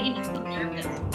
Nervous.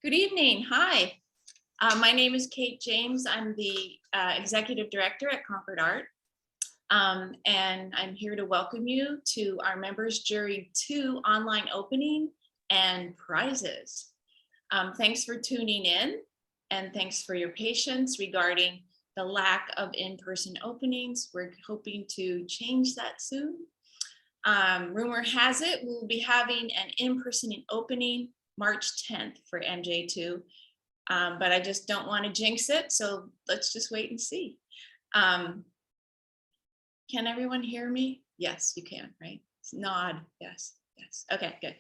Good evening. Hi. My name is Kate James. I'm the Executive Director at Concord Art. And I'm here to welcome you to our Members Jury 2 online opening and prizes. Thanks for tuning in, and thanks for your patience regarding the lack of in-person openings. We're hoping to change that soon. Rumor has it we'll be having an in-person opening March 10th for MJ2, but I just don't want to jinx it, so let's just wait and see. Can everyone hear me? Yes, you can, right? Nod, yes, yes. Okay, good.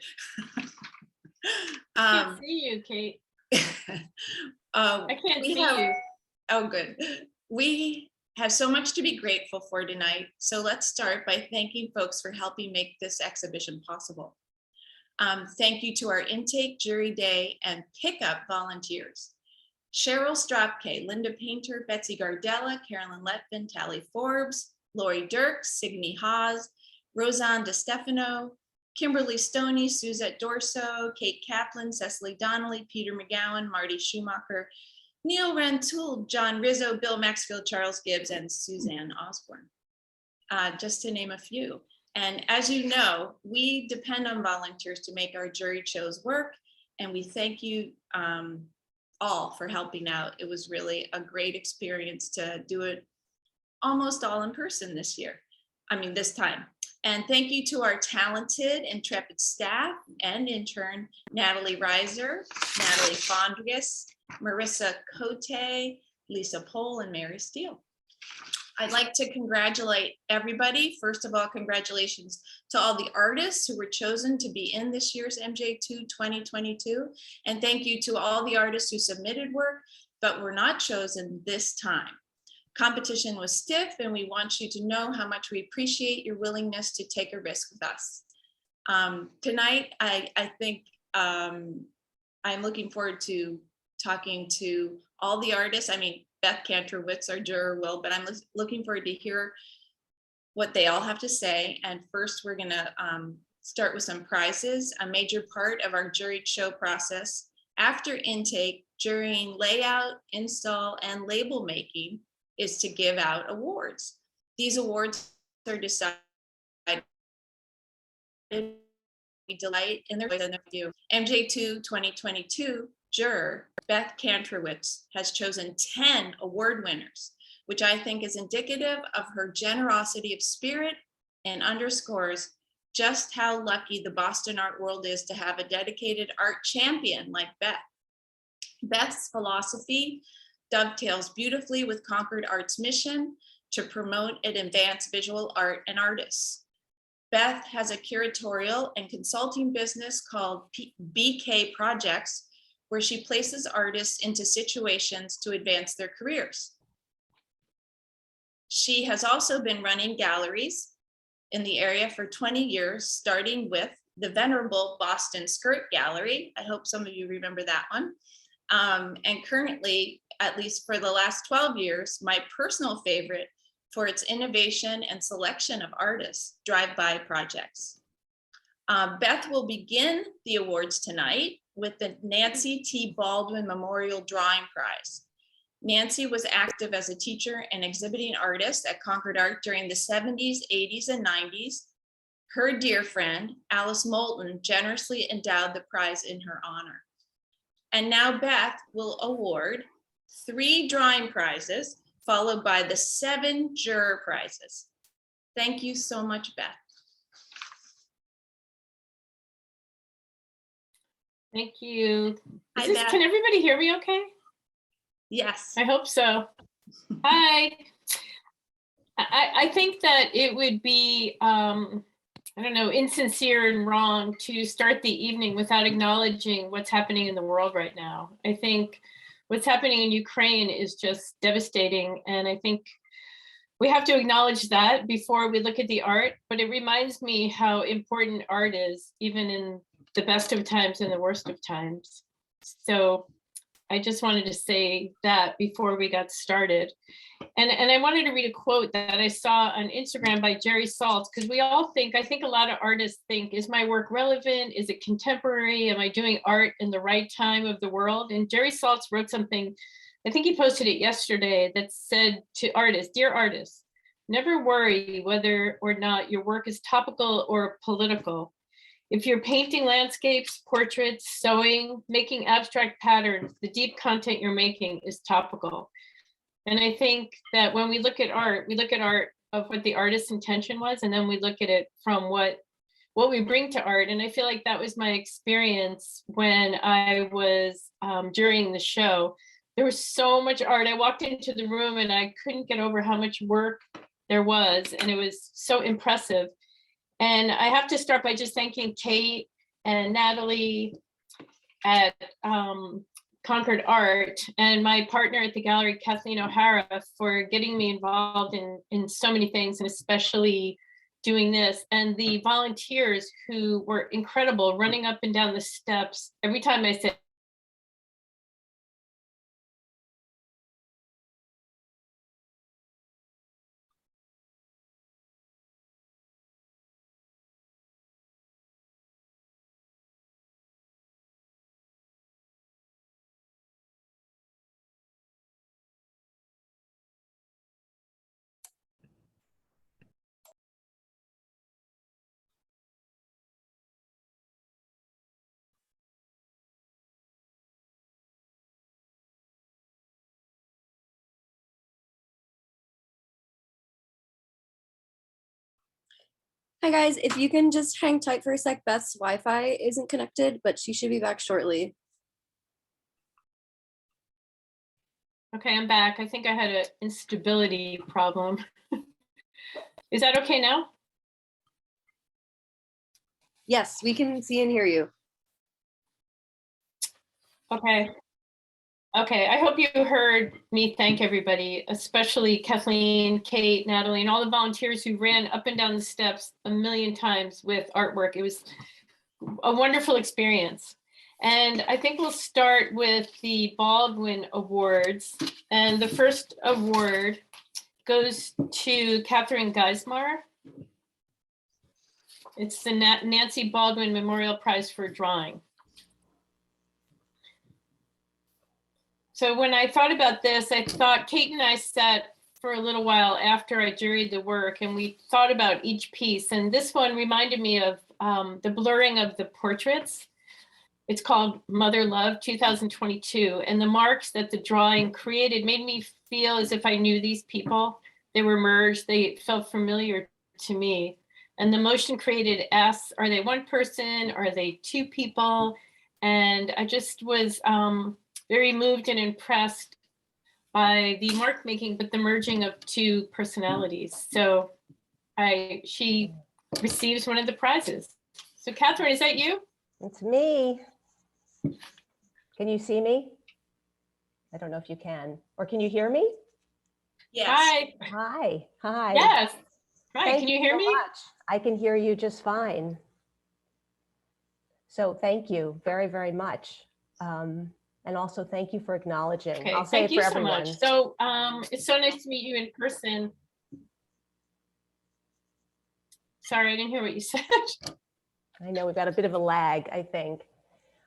I can't see you, Kate. I can't see you. Oh, good. We have so much to be grateful for tonight, so let's start by thanking folks for helping make this exhibition possible. Thank you to our intake, jury day, and pickup volunteers. Cheryl Stropke, Linda Painter, Betsy Gardella, Carolyn Letvin, Tally Forbes, Lori Dirks, Signe Haas, Rosanne DeStefano, Kimberly Stoney, Suzette Dorso, Kate Kaplan, Cecily Donnelly, Peter McGowan, Marty Schumacher, Neil Rantoul, John Rizzo, Bill Maxfield, Charles Gibbs, and Suzanne Osborne, just to name a few. And as you know, we depend on volunteers to make our jury shows work, and we thank you all for helping out. It was really a great experience to do it almost all in person this year. I mean, this time. And thank you to our talented, intrepid staff and intern, Natalie Reiser, Natalie Fondress, Marissa Cote, Lisa Pohl, and Mary Steele. I'd like to congratulate everybody. First of all, congratulations to all the artists who were chosen to be in this year's MJ2 2022. And thank you to all the artists who submitted work, but were not chosen this time. Competition was stiff, and we want you to know how much we appreciate your willingness to take a risk with us. Tonight, I think I'm looking forward to talking to all the artists. I mean, Beth Kantrowitz, our juror, will, but I'm looking forward to hear what they all have to say. And first, we're gonna start with some prizes. A major part of our juried show process after intake, jurying, layout, install, and label making is to give out awards. These awards are decided. We delight in their review. MJ2 2022 juror Beth Kantrowitz has chosen 10 award winners, which I think is indicative of her generosity of spirit and underscores just how lucky the Boston art world is to have a dedicated art champion like Beth. Beth's philosophy dovetails beautifully with Concord Art's mission to promote and advance visual art and artists. Beth has a curatorial and consulting business called BK Projects, where she places artists into situations to advance their careers. She has also been running galleries in the area for 20 years, starting with the venerable Boston Skirt Gallery. I hope some of you remember that one. And currently, at least for the last 12 years, my personal favorite for its innovation and selection of artists, Drive-By Projects. Beth will begin the awards tonight with the Nancy T. Baldwin Memorial Drawing Prize. Nancy was active as a teacher and exhibiting artist at Concord Art during the 70s, 80s, and 90s. Her dear friend, Alice Moulton, generously endowed the prize in her honor. And now Beth will award 3 drawing prizes, followed by the 7 juror prizes. Thank you so much, Beth. Thank you. Hi, Beth. Can everybody hear me okay? Yes. I hope so. Hi. I think that it would be, I don't know, insincere and wrong to start the evening without acknowledging what's happening in the world right now. I think what's happening in Ukraine is just devastating. And I think we have to acknowledge that before we look at the art, but it reminds me how important art is, even in the best of times and the worst of times. So I just wanted to say that before we got started. And I wanted to read a quote that I saw on Instagram by Jerry Saltz, because we all think, I think a lot of artists think, is my work relevant? Is it contemporary? Am I doing art in the right time of the world? And Jerry Saltz wrote something, I think he posted it yesterday, that said to artists, dear artists, never worry whether or not your work is topical or political. If you're painting landscapes, portraits, sewing, making abstract patterns, the deep content you're making is topical. And I think that when we look at art of what the artist's intention was, and then we look at it from what we bring to art. And I feel like that was my experience when I was during the show. There was so much art. I walked into the room and I couldn't get over how much work there was, and it was so impressive. And I have to start by just thanking Kate and Natalie at Concord Art and my partner at the gallery, Kathleen O'Hara, for getting me involved in so many things, and especially doing this, and the volunteers who were incredible, running up and down the steps. Every time I said, Hi guys, if you can just hang tight for a sec, Beth's Wi-Fi isn't connected, but she should be back shortly. Okay, I'm back. I think I had an instability problem. Is that okay now? Yes, we can see and hear you. Okay. Okay, I hope you heard me thank everybody, especially Kathleen, Kate, Natalie, and all the volunteers who ran up and down the steps a million times with artwork. It was a wonderful experience. And I think we'll start with the Baldwin Awards. And the first award goes to Catherine Geismar. It's the Nancy Baldwin Memorial Prize for Drawing. So when I thought about this, I thought Kate and I sat for a little while after I juried the work, and we thought about each piece. And this one reminded me of the blurring of the portraits. It's called Mother Love 2022. And the marks that the drawing created made me feel as if I knew these people. They were merged, they felt familiar to me. And the motion created asks, are they one person? Are they two people? And I just was very moved and impressed by the mark making, but the merging of two personalities. So she receives one of the prizes. So Catherine, is that you? It's me. Can you see me? I don't know if you can, or can you hear me? Yes. Hi. Hi, hi. Yes. Hi, Thank can you hear so me? much. I can hear you just fine. So thank you very, very much. And also thank you for acknowledging. Okay, I'll say thank it you for so everyone. much. So it's so nice to meet you in person. Sorry, I didn't hear what you said. I know we've got a bit of a lag, I think.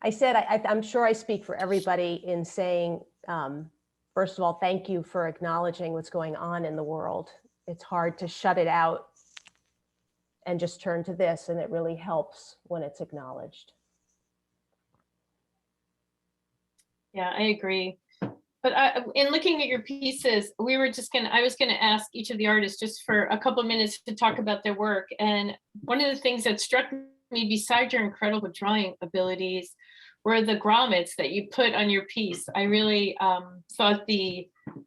I said, I'm sure I speak for everybody in saying, first of all, thank you for acknowledging what's going on in the world. It's hard to shut it out and just turn to this, and it really helps when it's acknowledged. Yeah, I agree. But in looking at your pieces, I was gonna ask each of the artists just for a couple of minutes to talk about their work. And one of the things that struck me, besides your incredible drawing abilities, were the grommets that you put on your piece. I really thought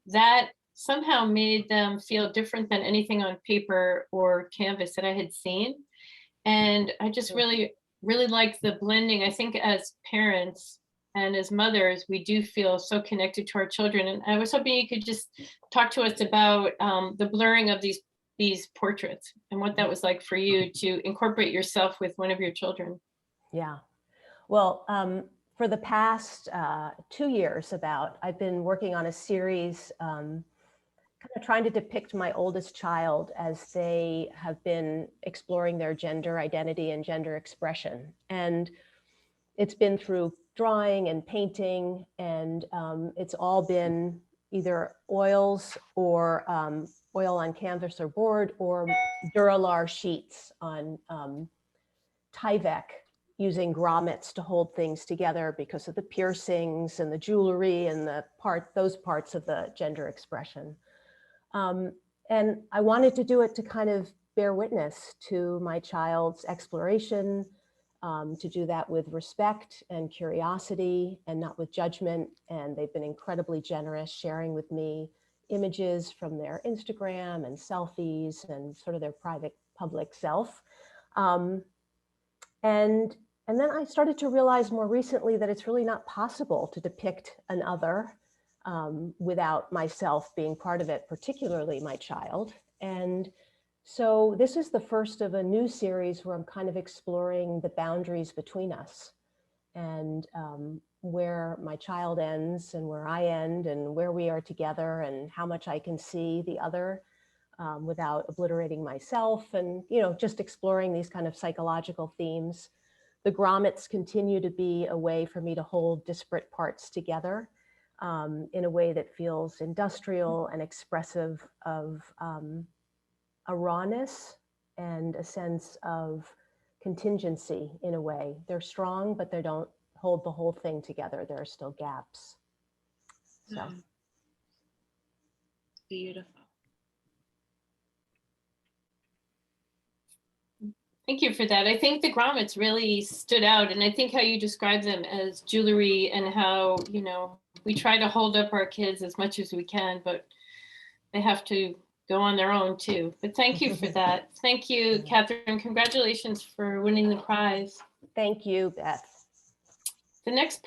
that somehow made them feel different than anything on paper or canvas that I had seen. And I just really like the blending. I think as parents and as mothers, we do feel so connected to our children. And I was hoping you could just talk to us about the blurring of these portraits and what that was like for you to incorporate yourself with one of your children. Yeah. Well, for the past 2 years I've been working on a series kind of trying to depict my oldest child as they have been exploring their gender identity and gender expression. And it's been through drawing and painting, and it's all been either oils or oil on canvas or board, or Duralar sheets on Tyvek, using grommets to hold things together because of the piercings and the jewelry and those parts of the gender expression. And I wanted to do it to kind of bear witness to my child's exploration, to do that with respect and curiosity and not with judgment. And they've been incredibly generous, sharing with me images from their Instagram and selfies and sort of their private public self. And then I started to realize more recently that it's really not possible to depict an other without myself being part of it, particularly my child. And so this is the first of a new series where I'm kind of exploring the boundaries between us, and where my child ends and where I end, and where we are together, and how much I can see the other without obliterating myself, and just exploring these kind of psychological themes. The grommets continue to be a way for me to hold disparate parts together in a way that feels industrial and expressive of a rawness and a sense of contingency in a way. They're strong, but they don't hold the whole thing together. There are still gaps. So. Beautiful. Thank you for that. I think the grommets really stood out, and I think how you describe them as jewelry and how, you know, we try to hold up our kids as much as we can, but they have to go on their own too. But thank you for that. Thank you, Catherine. Congratulations for winning the prize. Thank you, Beth. The next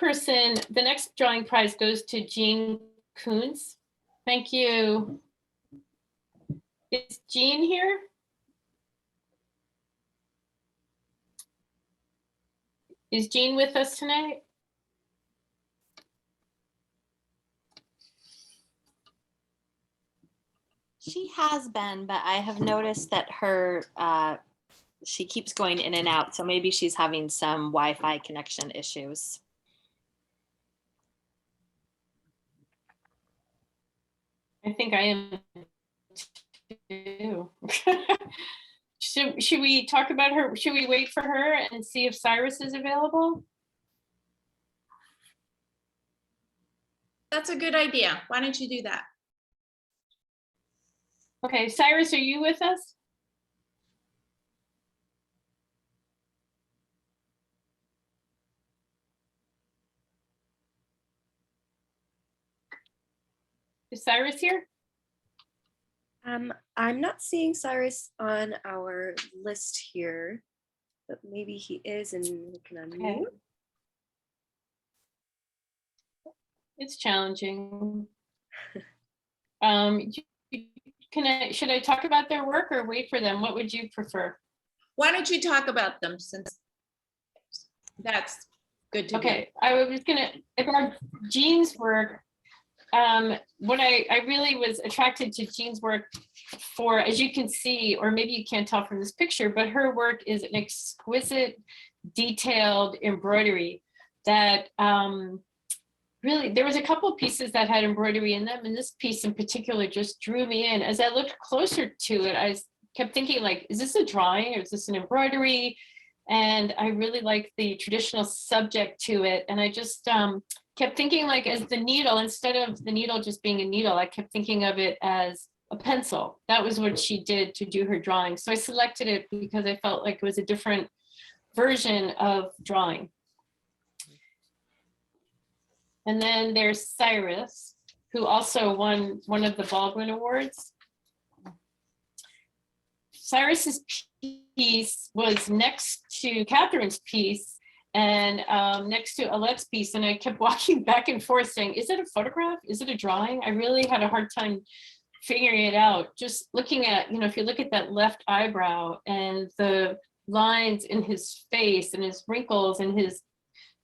drawing prize goes to Jean Coons. Thank you. Is Jean here? Is Jean with us tonight? She has been, but I have noticed that her she keeps going in and out, so maybe she's having some Wi-Fi connection issues. I think I am too. Should we talk about her? Should we wait for her and see if Cyrus is available? That's a good idea. Why don't you do that? Okay, Cyrus, are you with us? Is Cyrus here? I'm not seeing Cyrus on our list here, but maybe he is, and we can unmute. Okay. It's challenging. Should I talk about their work or wait for them? What would you prefer? Why don't you talk about them, since that's good to do. Okay, I was gonna, about Jean's work, what I really was attracted to Jean's work for, as you can see, or maybe you can't tell from this picture, but her work is an exquisite, detailed embroidery that really, there was a couple of pieces that had embroidery in them, and this piece in particular just drew me in. As I looked closer to it, I kept thinking, like, is this a drawing or is this an embroidery? And I really liked the traditional subject to it. And I just kept thinking, like, as the needle, instead of the needle just being a needle, I kept thinking of it as a pencil. That was what she did to do her drawing. So I selected it because I felt like it was a different version of drawing. And then there's Cyrus, who also won one of the Baldwin Awards. Cyrus's piece was next to Catherine's piece and next to Alette's piece. And I kept walking back and forth saying, is it a photograph? Is it a drawing? I really had a hard time figuring it out. Just looking at, you know, if you look at that left eyebrow and the lines in his face and his wrinkles and his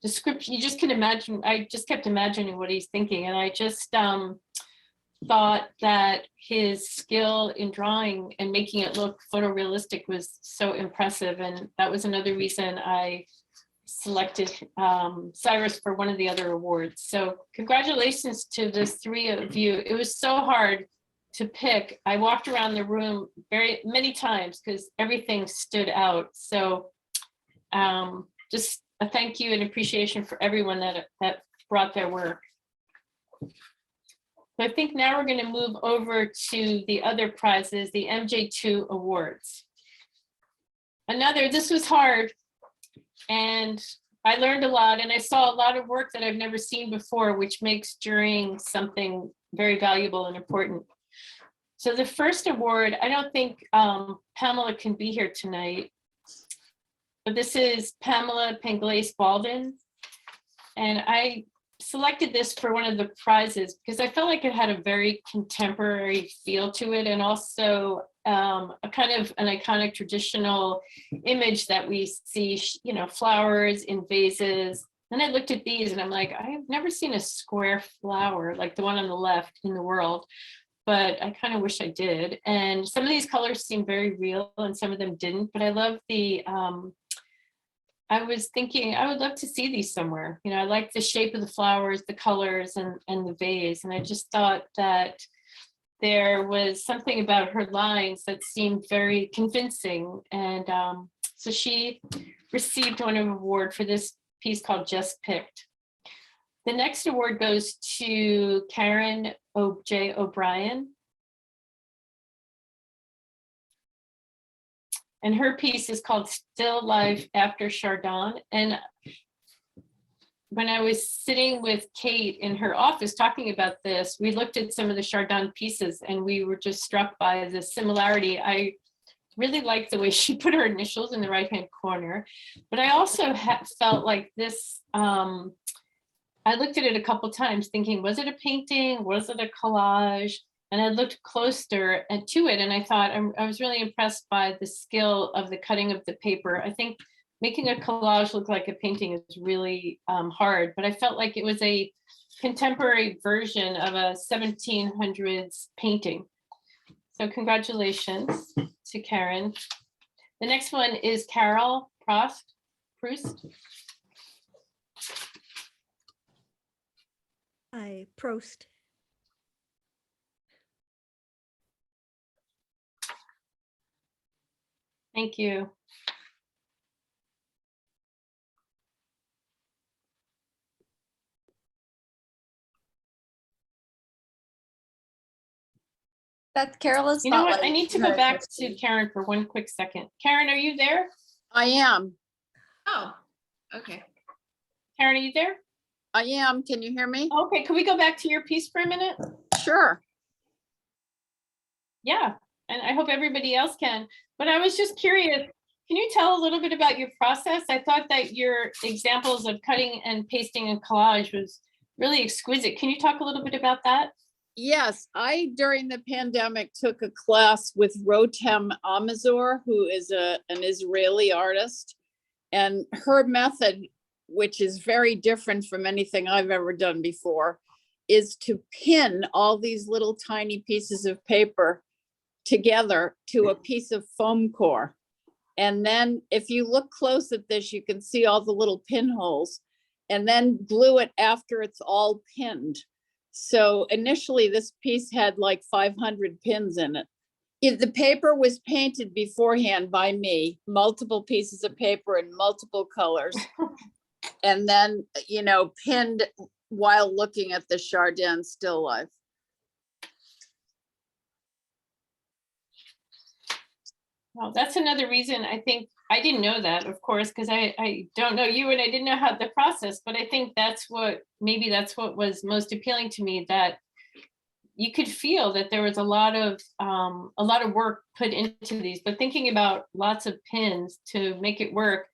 description, you just can imagine. I just kept imagining what he's thinking, and I just thought that his skill in drawing and making it look photorealistic was so impressive, and that was another reason I selected Cyrus for one of the other awards. So congratulations to the three of you. It was so hard to pick. I walked around the room very many times because everything stood out. So just a thank you and appreciation for everyone that brought their work. So I think now we're going to move over to the other prizes, the MJ2 awards. This was hard, and I learned a lot, and I saw a lot of work that I've never seen before, which makes jurying something very valuable and important. So the first award, I don't think Pamela can be here tonight, but this is Pamela Panglace Baldwin. And I selected this for one of the prizes because I felt like it had a very contemporary feel to it, and also a kind of an iconic traditional image that we see, you know, flowers in vases. And I looked at these and I'm like, I've never seen a square flower like the one on the left in the world, but I kind of wish I did. And some of these colors seem very real and some of them didn't, but I love the, I was thinking I would love to see these somewhere. You know, I like the shape of the flowers, the colors, and the vase. And I just thought that there was something about her lines that seemed very convincing. And so she received one award for this piece called Just Picked. The next award goes to Karen J. OBrien. And her piece is called Still Life After Chardon. And when I was sitting with Kate in her office talking about this, we looked at some of the Chardon pieces and we were just struck by the similarity. I really liked the way she put her initials in the right-hand corner, but I also felt like this, I looked at it a couple times thinking, was it a painting? Was it a collage? And I looked closer to it and I thought, I was really impressed by the skill of the cutting of the paper. I think making a collage look like a painting is really hard, but I felt like it was a contemporary version of a 1700s painting. So congratulations to Karen. The next one is Carol Proust. Hi, Prost. Thank you. That's Carola's. You know what? I need to go back to Karen for one quick second. Karen, are you there? I am. Oh, okay. Karen, are you there? I am. Can you hear me? Okay, can we go back to your piece for a minute? Sure. Yeah, and I hope everybody else can. But I was just curious, can you tell a little bit about your process? I thought that your examples of cutting and pasting and collage was really exquisite. Can you talk a little bit about that? Yes, I, during the pandemic, took a class with Rotem Amazor, who is an Israeli artist. And her method, which is very different from anything I've ever done before, is to pin all these little tiny pieces of paper together to a piece of foam core. And then if you look close at this, you can see all the little pinholes, and then glue it after it's all pinned. So initially this piece had like 500 pins in it. The paper was painted beforehand by me, multiple pieces of paper in multiple colors. And then, you know, pinned while looking at the Chardin still life. Well, that's another reason I think, I didn't know that, of course, because I don't know you and I didn't know how the process, but I think maybe that's what was most appealing to me, that you could feel that there was a lot of work put into these, but thinking about lots of pins to make it work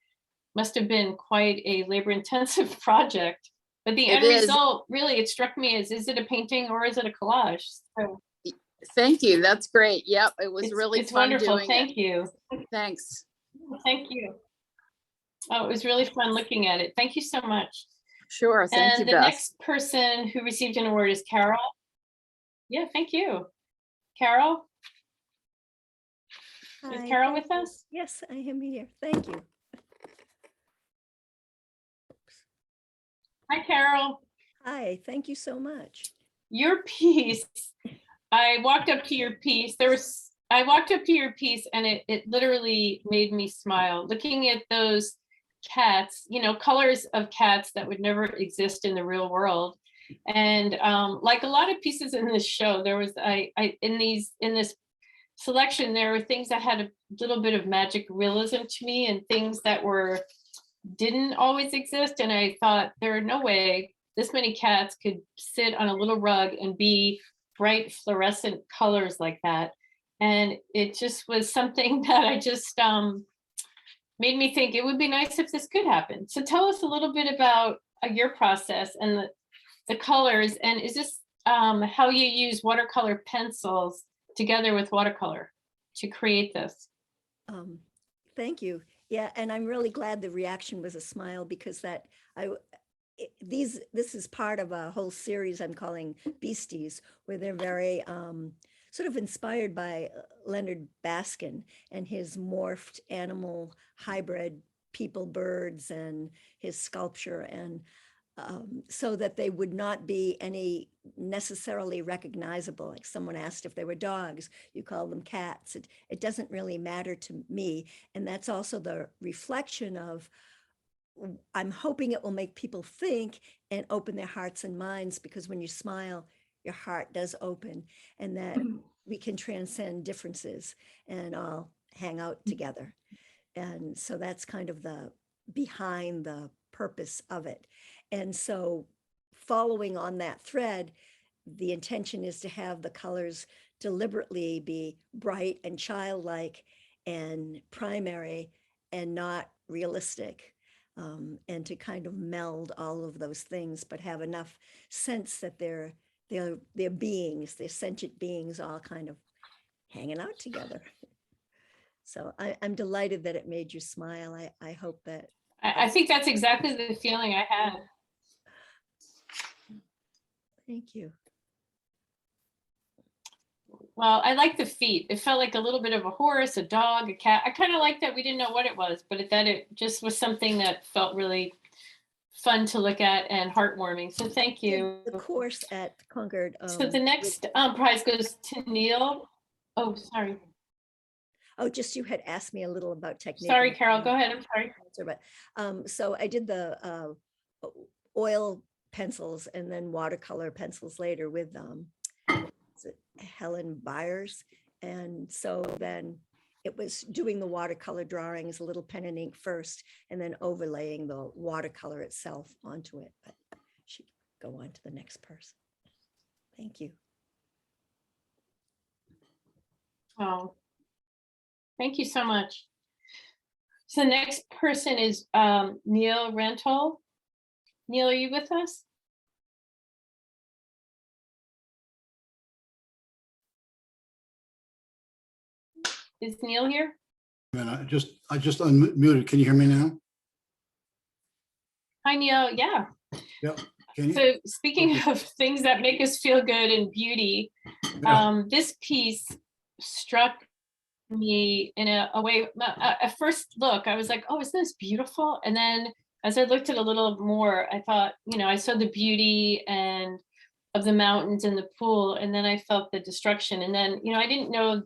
must have been quite a labor-intensive project. But the end result, really, it struck me as, is it a painting or is it a collage? So Thank you. That's great. Yep, it was really it's fun wonderful. doing Thank it. you. Thanks. Thank you. Oh, it was really fun looking at it. Thank you so much. Sure. Thank you, And the Beth. next person who received an award is Carol. Yeah, thank you. Carol, is Hi, Carol thank with you. us? Yes, I am here. Thank you. Hi, Carol. Hi, thank you so much. Your piece, I walked up to your piece. I walked up to your piece and it literally made me smile. Looking at those cats, you know, colors of cats that would never exist in the real world. And like a lot of pieces in this show, there was in this selection, there were things that had a little bit of magic realism to me and things that didn't always exist. And I thought, there are no way this many cats could sit on a little rug and be bright fluorescent colors like that. And it just was something that I just made me think it would be nice if this could happen. So tell us a little bit about your process and the colors, and is this how you use watercolor pencils together with watercolor to create this? Thank you. Yeah, and I'm really glad the reaction was a smile, because this is part of a whole series I'm calling Beasties, where they're very sort of inspired by Leonard Baskin and his morphed animal hybrid people, birds, and his sculpture, and so that they would not be any necessarily recognizable. Like someone asked if they were dogs, you call them cats. It doesn't really matter to me. And that's also the reflection of, I'm hoping it will make people think and open their hearts and minds, because when you smile, your heart does open, and that we can transcend differences and all hang out together. And so that's kind of the behind the purpose of it. And so following on that thread, the intention is to have the colors deliberately be bright and childlike and primary and not realistic. And to kind of meld all of those things, but have enough sense that they're beings, they're sentient beings all kind of hanging out together. So I'm delighted that it made you smile. I hope that. I think that's exactly the feeling I had. Thank you. Well, I like the feet. It felt like a little bit of a horse, a dog, a cat. I kind of like that we didn't know what it was, but that it just was something that felt really fun to look at and heartwarming. So thank you. The course at Concord. So the next prize goes to Neil. Oh, sorry. Oh, just you had asked me a little about technique. Sorry, Carol, go ahead. I'm sorry. But so I did the oil pencils and then watercolor pencils later with Helen Byers. And so then it was doing the watercolor drawings, a little pen and ink first, and then overlaying the watercolor itself onto it. But she go on to the next person. Thank you. Oh, thank you so much. So the next person is Neil Rental. Neil, are you with us? Is Neil here? Man, I just unmuted. Can you hear me now? Hi, Neil. Yeah. Yep. Can you? So speaking of things that make us feel good and beauty, Yeah. this piece struck me in a way. At first look, I was like, oh, isn't this beautiful? And then as I looked at it a little more, I thought, I saw the beauty and of the mountains and the pool, and then I felt the destruction. And then, I didn't know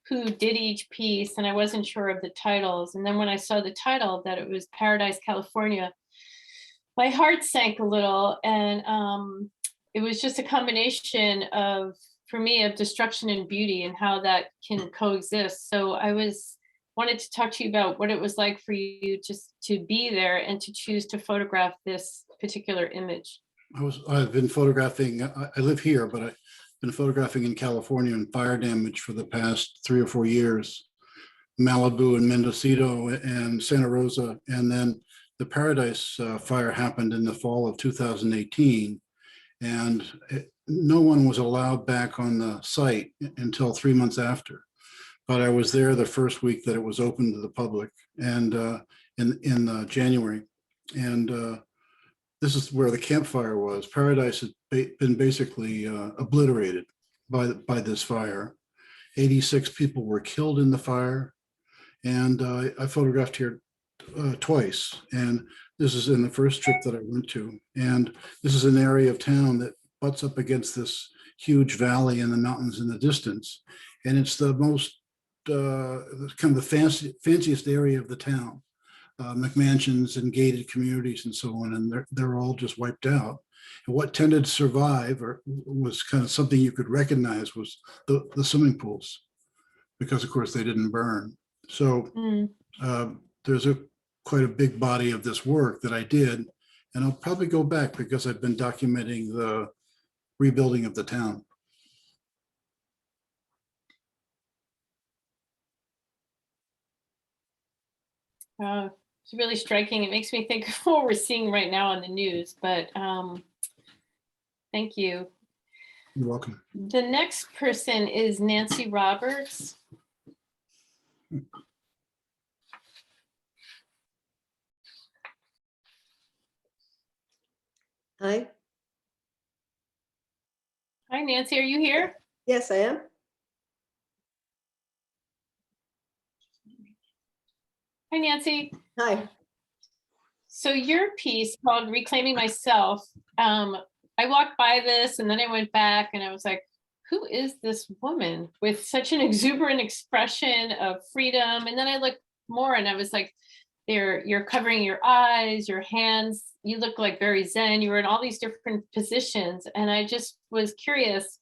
who did each piece, and I wasn't sure of the titles. And then when I saw the title that it was Paradise, California, my heart sank a little. And it was just a combination of, for me, of destruction and beauty and how that can coexist. So I wanted to talk to you about what it was like for you just to be there and to choose to photograph this particular image. I've been photographing, I live here, but I've been photographing in California and fire damage for the past 3 or 4 years. Malibu and Mendocino and Santa Rosa. And then the Paradise fire happened in the fall of 2018. And no one was allowed back on the site until 3 months after. But I was there the first week that it was open to the public, and in January. And this is where the campfire was. Paradise had been basically obliterated by this fire. 86 people were killed in the fire. And I photographed here twice. And this is in the first trip that I went to. And this is an area of town that butts up against this huge valley and the mountains in the distance. And it's the most kind of the fanciest area of the town. McMansions and gated communities and so on, and they're all just wiped out. And what tended to survive or was kind of something you could recognize was the swimming pools, because of course they didn't burn. So there's quite a big body of this work that I did, and I'll probably go back because I've been documenting the rebuilding of the town. It's really striking. It makes me think of what we're seeing right now on the news, but thank you. You're welcome. The next person is Nancy Roberts. Hi. Hi, Nancy, are you here? Yes, I am. Hi, Nancy. Hi. So your piece called Reclaiming Myself, I walked by this and then I went back and I was like, who is this woman with such an exuberant expression of freedom? And then I looked more and I was like, you're covering your eyes, your hands, you look like very Zen, you were in all these different positions. And I just was curious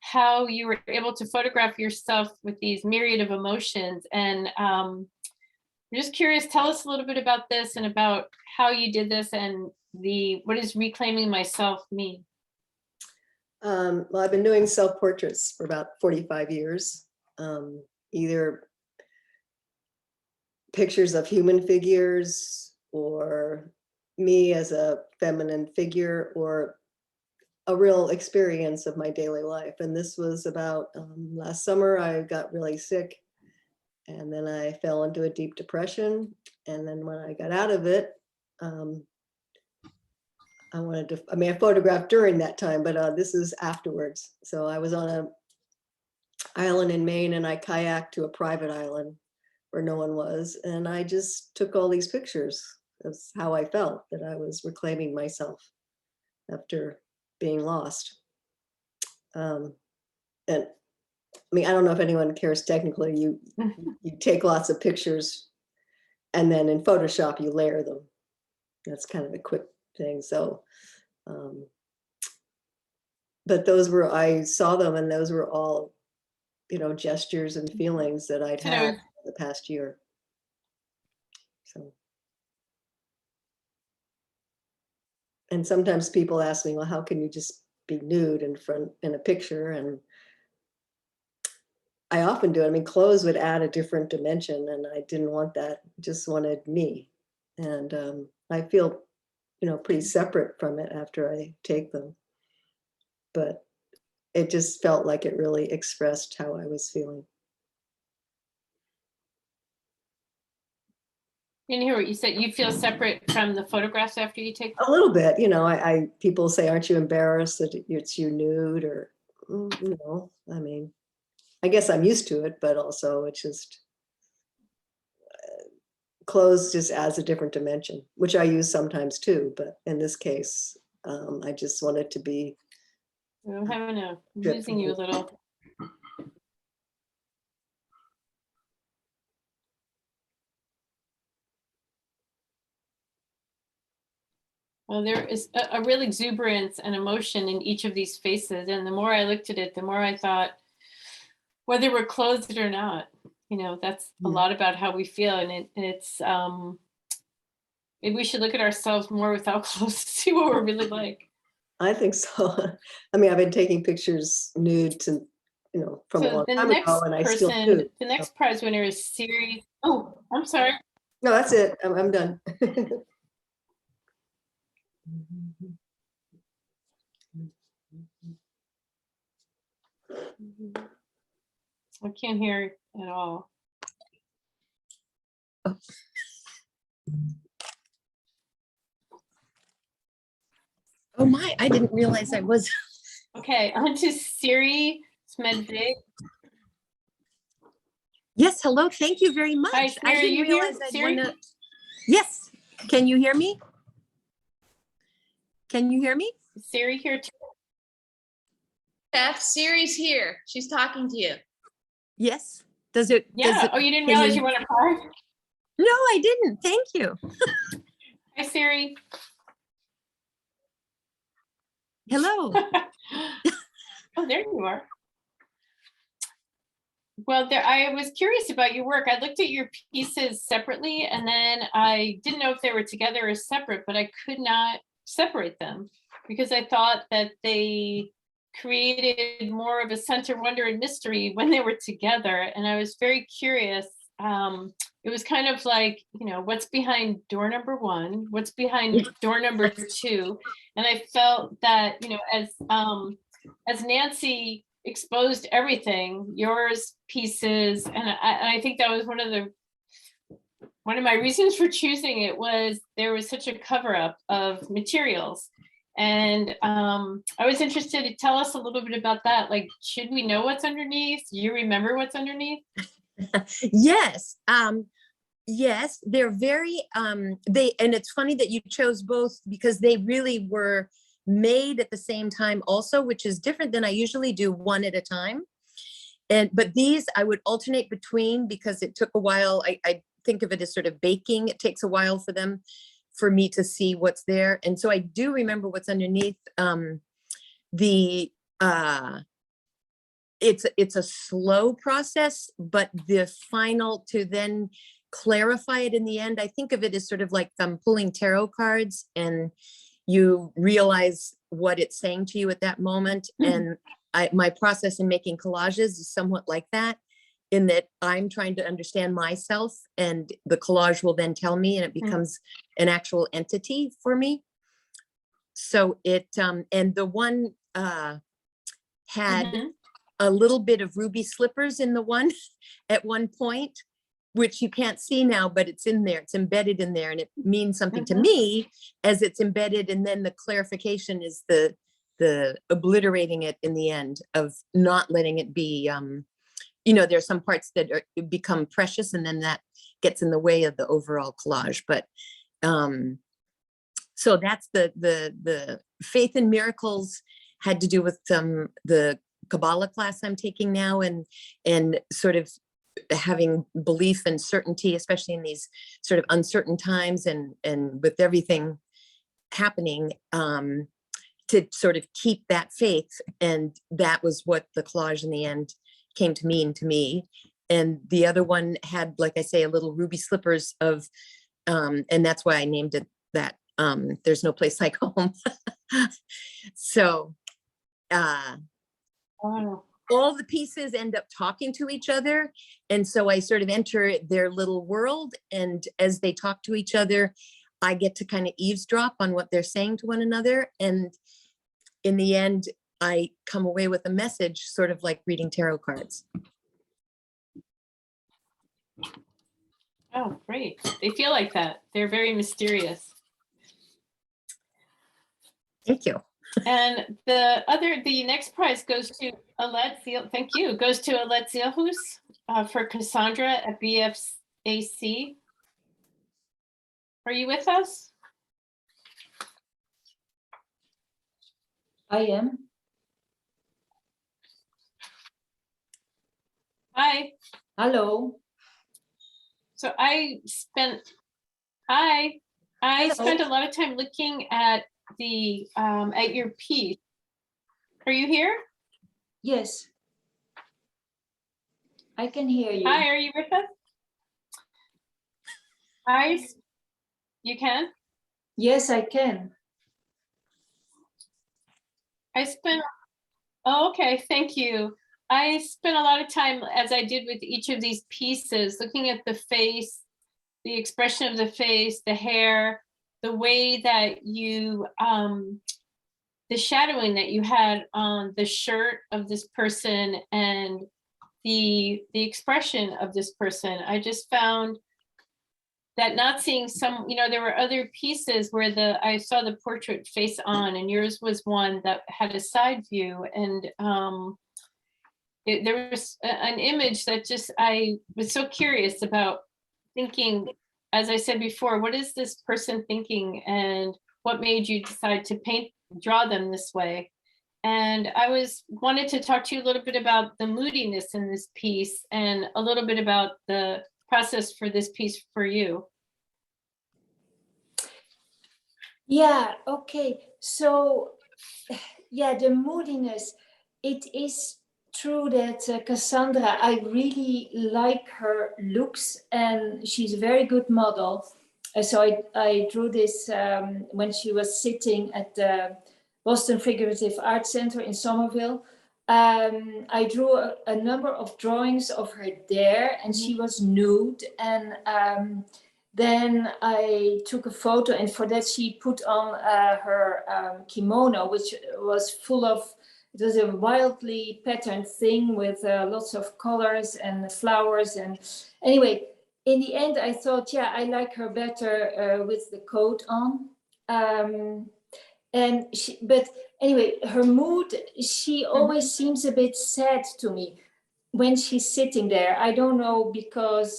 how you were able to photograph yourself with these myriad of emotions. And I'm just curious, tell us a little bit about this and about how you did this and what does reclaiming myself mean? Well, I've been doing self-portraits for about 45 years, either pictures of human figures or me as a feminine figure or a real experience of my daily life. And this was about last summer, I got really sick and then I fell into a deep depression. And then when I got out of it, I photographed during that time, but this is afterwards. So I was on an island in Maine and I kayaked to a private island where no one was. And I just took all these pictures. That's how I felt, that I was reclaiming myself after being lost. And I mean, I don't know if anyone cares technically, you take lots of pictures and then in Photoshop, you layer them. That's kind of a quick thing. So, but I saw them and those were all, gestures and feelings that I'd had the past year. So. And sometimes people ask me, well, how can you just be nude in a picture? And I often do. I mean, clothes would add a different dimension and I didn't want that, just wanted me. And I feel, pretty separate from it after I take them. But it just felt like it really expressed how I was feeling. Didn't hear what you said. You feel separate from the photographs after you take them? A little bit, people say, aren't you embarrassed that it's you nude or, I mean, I guess I'm used to it, but also it's just, clothes just adds a different dimension, which I use sometimes too. But in this case, I just wanted to be. I'm losing you a little. Well, there is a real exuberance and emotion in each of these faces. And the more I looked at it, the more I thought, whether we're clothed or not, that's a lot about how we feel. And it's, maybe we should look at ourselves more without clothes to see what we're really like. I think so. I mean, I've been taking pictures nude from a long time ago, and I still do. The next prize winner is Siri. Oh, I'm sorry. No, that's it. I'm done. I can't hear at all. Oh my, I didn't realize I was. Okay, on to Siri Smedvig. Yes, hello, thank you very much. Hi, Siri, I didn't you here? realize I'd Siri? wanna. Yes, can you hear me? Can you hear me? Siri here too. Beth, Siri's here. She's talking to you. Yes, does it? Yeah, oh, you didn't can realize you want to prize? No, I didn't, thank you. Hi, Siri. Hello. Oh, there you are. Well, I was curious about your work. I looked at your pieces separately, and then I didn't know if they were together or separate, but I could not separate them because I thought that they created more of a sense of wonder and mystery when they were together. And I was very curious. It was kind of like, what's behind door number 1? What's behind door number 2? And I felt that, as Nancy exposed everything, yours, pieces, and I think that was one of my reasons for choosing it was there was such a cover up of materials. And I was interested to tell us a little bit about that. Like, should we know what's underneath? Do you remember what's underneath? Yes, yes, they're very, and it's funny that you chose both because they really were made at the same time also, which is different than I usually do one at a time. But these I would alternate between because it took a while. I think of it as sort of baking. It takes a while for me to see what's there. And so I do remember what's underneath. it's a slow process, but the final to then clarify it in the end, I think of it as sort of like pulling tarot cards and you realize what it's saying to you at that moment. And my process in making collages is somewhat like that, in that I'm trying to understand myself and the collage will then tell me, and it becomes an actual entity for me. So it, and the one had a little bit of ruby slippers in the one at one point, which you can't see now, but it's in there, it's embedded in there, and it means something to me as it's embedded. And then the clarification is the obliterating it in the end of not letting it be, you know, there's some parts that become precious and then that gets in the way of the overall collage. But so that's the faith in miracles had to do with the Kabbalah class I'm taking now, and sort of having belief and certainty, especially in these sort of uncertain times and with everything happening, to sort of keep that faith. And that was what the collage in the end came to mean to me. And the other one had, like I say, a little ruby slippers of, and that's why I named it that. There's no place like home. So all the pieces end up talking to each other. And so I sort of enter their little world. And as they talk to each other, I get to kind of eavesdrop on what they're saying to one another. And in the end, I come away with a message, sort of like reading tarot cards. Oh, great. They feel like that. They're very mysterious. Thank you. And the next prize goes to Alette Ziel. Thank you. Goes to Alette Zielhus for Cassandra at BFAC. Are you with us? I am. Hi. Hello. So I spent a lot of time looking at at your piece. Are you here? Yes. I can hear you. Hi, are you with us? Hi, you can? Yes, I can. Oh, okay, thank you. I spent a lot of time, as I did with each of these pieces, looking at the face, the expression of the face, the hair, the way that you, the shadowing that you had on the shirt of this person and the expression of this person. I just found that not seeing some, you know, there were other pieces where I saw the portrait face on, and yours was one that had a side view. And there was an image that just, I was so curious about thinking, as I said before, what is this person thinking and what made you decide to draw them this way? And I wanted to talk to you a little bit about the moodiness in this piece and a little bit about the process for this piece for you. Yeah, okay. So, yeah, the moodiness, it is true that Cassandra, I really like her looks and she's a very good model. So I drew this when she was sitting at the Boston Figurative Arts Center in Somerville. I drew a number of drawings of her there, and she was nude. And then I took a photo, and for that she put on her kimono, which was full of, it was a wildly patterned thing with lots of colors and flowers. And anyway, in the end, I thought, yeah, I like her better with the coat on. But anyway, her mood, she always seems a bit sad to me when she's sitting there. I don't know, because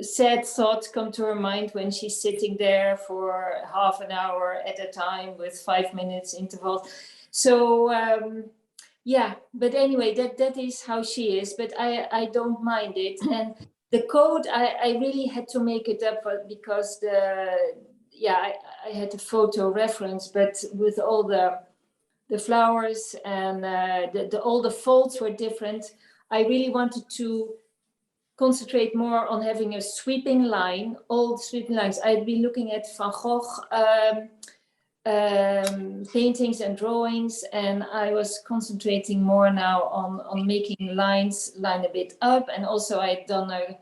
sad thoughts come to her mind when she's sitting there for half an hour at a time with 5 minutes intervals. So yeah, but anyway, that is how she is, but I don't mind it. And the code, I really had to make it up because I had a photo reference, but with all the the flowers, and all the folds were different. I really wanted to concentrate more on having a sweeping line, all sweeping lines. I'd been looking at Van Gogh paintings and drawings, and I was concentrating more now on making lines line a bit up. And also I'd done a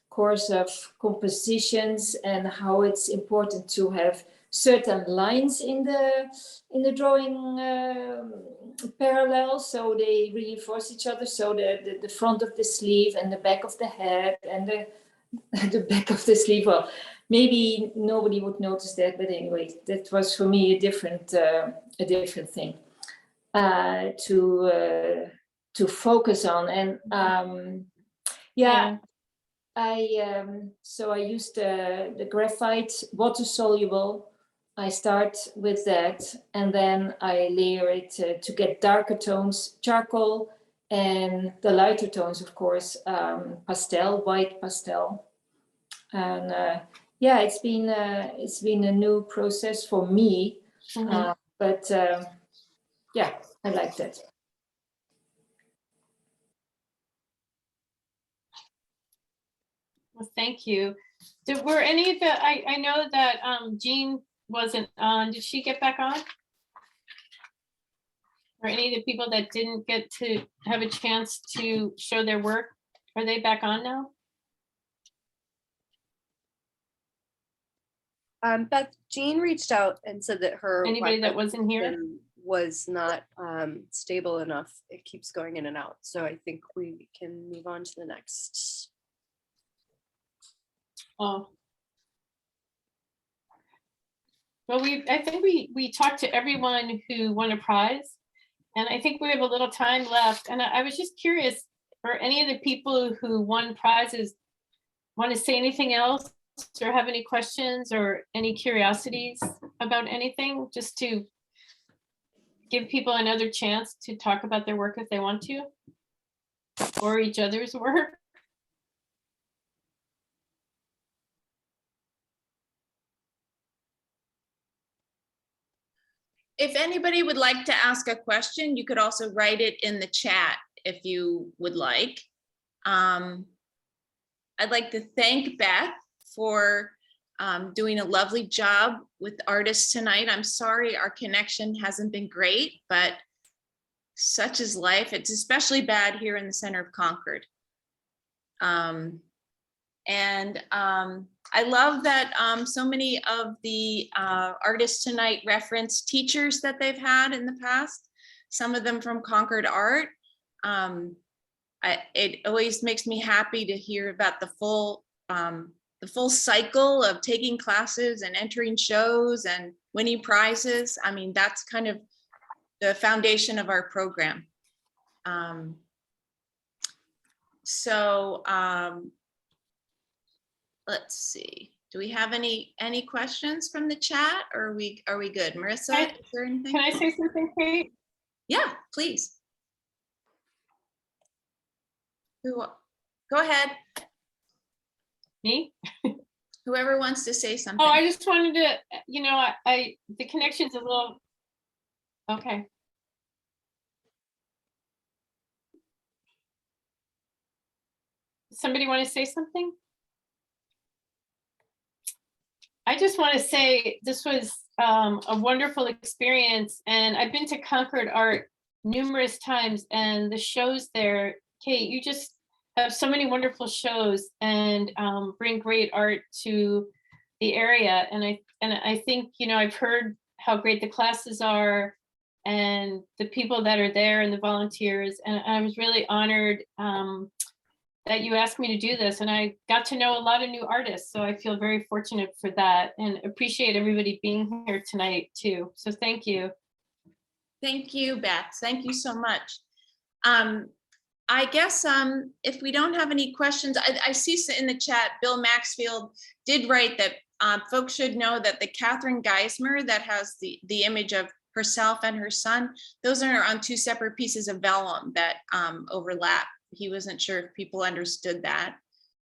course of compositions and how it's important to have certain lines in the drawing parallel, so they reinforce each other. So the front of the sleeve and the back of the head and the back of the sleeve. Well, maybe nobody would notice that, but anyway, that was for me a different thing to focus on. And yeah. So I used the graphite, water soluble. I start with that, and then I layer it to get darker tones, charcoal, and the lighter tones, of course, pastel, white pastel. And yeah, it's been a new process for me, but yeah, I like that. Well, thank you. Were any of the, I know that Jean wasn't on, did she get back on? Or any of the people that didn't get to have a chance to show their work, are they back on now? Beth, Jean reached out and said that her Anybody that Wi-Fi wasn't here? connection was not stable enough. It keeps going in and out. So I think we can move on to the next. Oh. Well, I think we talked to everyone who won a prize, and I think we have a little time left. And I was just curious, for any of the people who won prizes, want to say anything else or have any questions or any curiosities about anything, just to give people another chance to talk about their work if they want to, or each other's work. If anybody would like to ask a question, you could also write it in the chat if you would like. I'd like to thank Beth for doing a lovely job with artists tonight. I'm sorry our connection hasn't been great, but such is life. It's especially bad here in the center of Concord. I love that so many of the artists tonight reference teachers that they've had in the past, some of them from Concord Art. It always makes me happy to hear about the full cycle of taking classes and entering shows and winning prizes. I mean, that's kind of the foundation of our program. Let's see. Do we have any questions from the chat, or are we good? Marissa, is there anything? Can I say something, Kate? Yeah, please. Go ahead. Me? Whoever wants to say something. Oh, I just wanted to, you know, the connection's a little, okay. Somebody want to say something? I just want to say this was a wonderful experience, and I've been to Concord Art numerous times, and the shows there, Kate, you just have so many wonderful shows and bring great art to the area. And I think, you know, I've heard how great the classes are and the people that are there and the volunteers, and I was really honored that you asked me to do this, and I got to know a lot of new artists. So I feel very fortunate for that, and appreciate everybody being here tonight too. So thank you. Thank you, Beth. Thank you so much. I guess if we don't have any questions, I see in the chat, Bill Maxfield did write that folks should know that the Catherine Geismar that has the image of herself and her son, those are on two separate pieces of vellum that overlap. He wasn't sure if people understood that.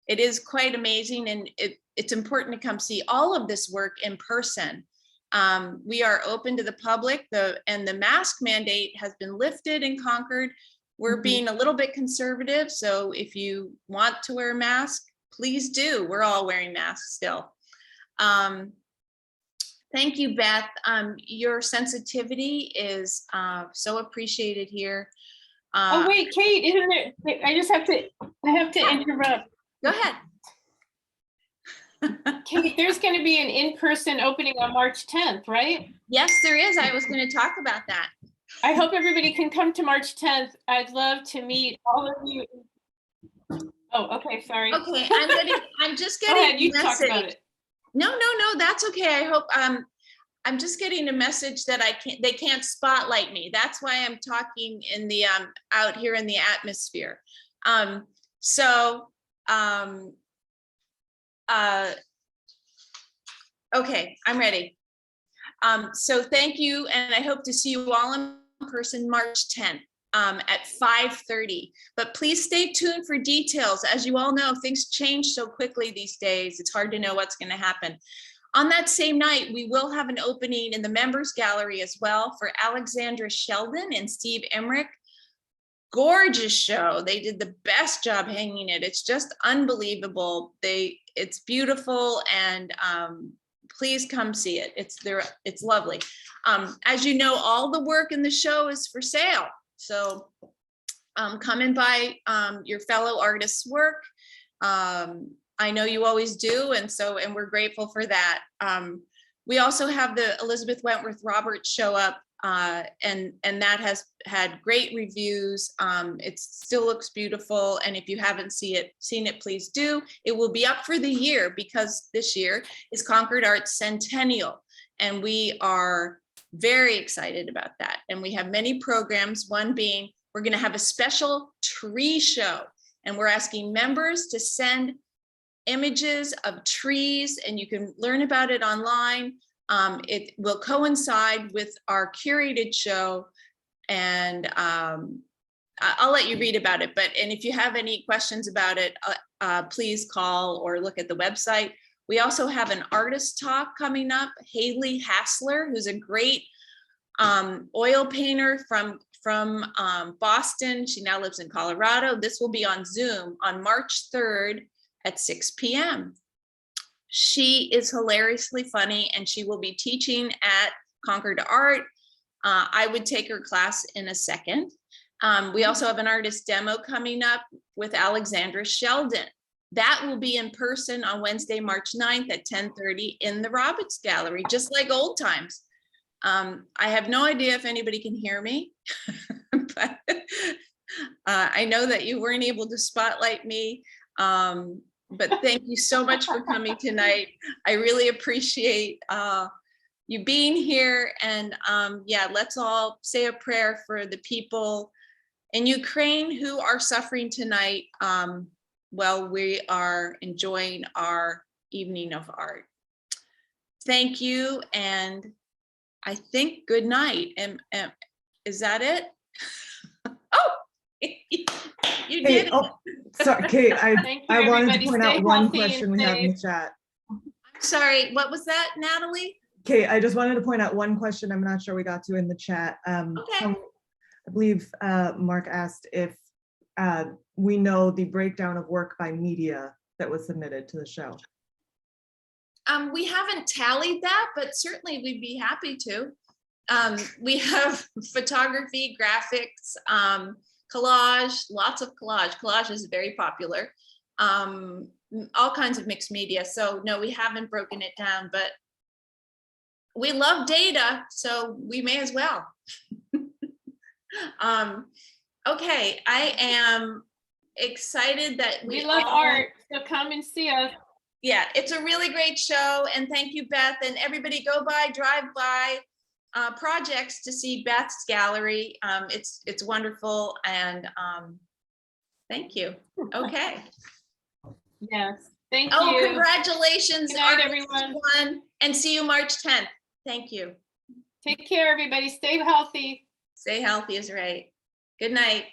It is quite amazing, and it's important to come see all of this work in person. We are open to the public, and the mask mandate has been lifted in Concord. We're being a little bit conservative, so if you want to wear a mask, please do. We're all wearing masks still. Thank you, Beth. Your sensitivity is so appreciated here. Oh, wait, Kate, isn't it? I have to interrupt. Go ahead. Kate, there's going to be an in-person opening on March 10th, right? Yes, there is. I was going to talk about that. I hope everybody can come to March 10th. I'd love to meet all of you. Oh, okay, sorry. Okay, I'm just Go getting ahead, you a talk about message. it. No, that's okay. I hope I'm just getting a message that they can't spotlight me. That's why I'm talking in the out here in the atmosphere. Okay, I'm ready. So thank you, and I hope to see you all in person March 10th at 5:30. But please stay tuned for details. As you all know, things change so quickly these days. It's hard to know what's going to happen. On that same night, we will have an opening in the members gallery as well for Alexandra Sheldon and Steve Emmerich. Gorgeous show. They did the best job hanging it. It's just unbelievable. It's beautiful, and please come see it. It's lovely. As you know, all the work in the show is for sale. So come and buy your fellow artists' work. I know you always do, and we're grateful for that. We also have the Elizabeth Wentworth Roberts show up, and that has had great reviews. It still looks beautiful, and if you haven't seen it, please do. It will be up for the year because this year is Concord Arts Centennial, and we are very excited about that. And we have many programs, one being we're going to have a special tree show, and we're asking members to send images of trees, and you can learn about it online. It will coincide with our curated show, and I'll let you read about it. And if you have any questions about it, please call or look at the website. We also have an artist talk coming up. Haley Hassler, who's a great oil painter from Boston. She now lives in Colorado. This will be on Zoom on March 3rd at 6 p.m. She is hilariously funny, and she will be teaching at Concord Art. I would take her class in a second. We also have an artist demo coming up with Alexandra Sheldon. That will be in person on Wednesday, March 9th at 10:30 in the Roberts Gallery, just like old times. I have no idea if anybody can hear me, but I know that you weren't able to spotlight me. But thank you so much for coming tonight. I really appreciate you being here. And yeah, let's all say a prayer for the people in Ukraine who are suffering tonight while we are enjoying our evening of art. Thank you, and I think good night. And is that it? Oh, you did. Oh, sorry, Kate, Thank you, I wanted to everybody. point Stay out one healthy and question we have in the safe. chat. Sorry, what was that, Natalie? Kate, I just wanted to point out one question I'm not sure we got to in the chat. Okay. I believe Mark asked if we know the breakdown of work by media that was submitted to the show. We haven't tallied that, but certainly we'd be happy to. We have photography, graphics, collage, lots of collage. Collage is very popular. All kinds of mixed media. So no, we haven't broken it down, but we love data, so we may as well. Okay, I am excited that We love art, so come and see us. Yeah, it's a really great show, and thank you, Beth, and everybody drive by projects to see Beth's gallery. It's wonderful, and thank you. Okay. Yes, thank Oh, you. congratulations, Good night, artists everyone. won, and see you March 10th. Thank you. Take care, everybody. Stay healthy. Stay healthy is right. Good night.